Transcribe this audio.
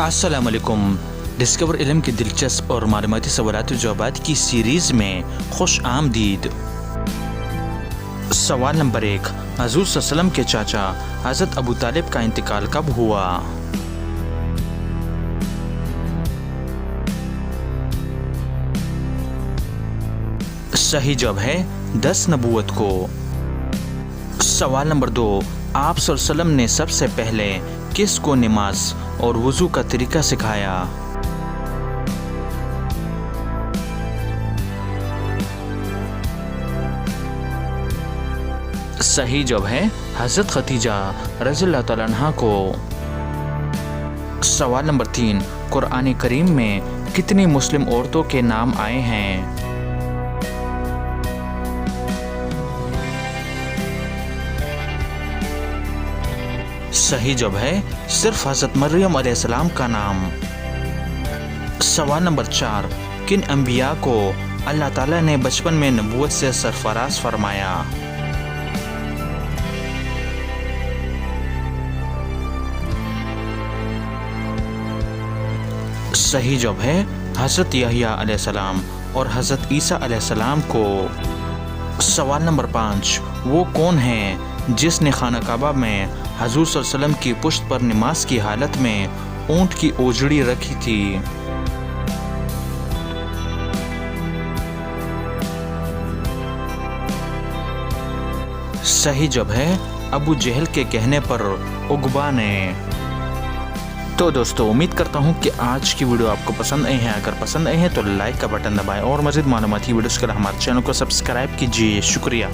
السلام علیکم۔ ڈسکور علم کی دلچسپ اور معلوماتی سوالات و جوابات کی سیریز میں خوش آمدید۔ سوال نمبر 1، حضور صلی اللہ علیہ وسلم کے چاچا حضرت ابو طالب کا انتقال کب ہوا؟ صحیح جواب ہے 10 نبوت کو۔ سوال نمبر 2، آپ صلی اللہ علیہ وسلم نے سب سے پہلے کس کو نماز اور وضو کا طریقہ سکھایا؟ صحیح جواب ہے حضرت خدیجہ رضی اللہ تعالیٰ عنہا کو۔ سوال نمبر 3، قرآن کریم میں کتنی مسلم عورتوں کے نام آئے ہیں؟ صحیح جواب ہے صرف حضرت مریم علیہ السلام کا نام۔ سوال نمبر 4، کن انبیاء کو اللہ تعالیٰ نے بچپن میں نبوت سے سرفراز فرمایا؟ صحیح جواب ہے حضرت یحییٰ علیہ السلام اور حضرت عیسیٰ علیہ السلام کو۔ سوال نمبر 5، وہ کون ہے جس نے خانہ کعبہ میں حضور صلی اللہ علیہ وسلم کی پشت پر نماز کی حالت میں اونٹ کی اوجڑی رکھی تھی؟ صحیح جواب ہے ابو جہل کے کہنے پر عقبہ نے۔ تو دوستو امید کرتا ہوں کہ آج کی ویڈیو آپ کو پسند آئی ہے۔ اگر پسند آئی ہے تو لائک کا بٹن دبائیں اور مزید معلوماتی ویڈیوز کے لیے ہمارے چینل کو سبسکرائب کیجیے۔ شکریہ۔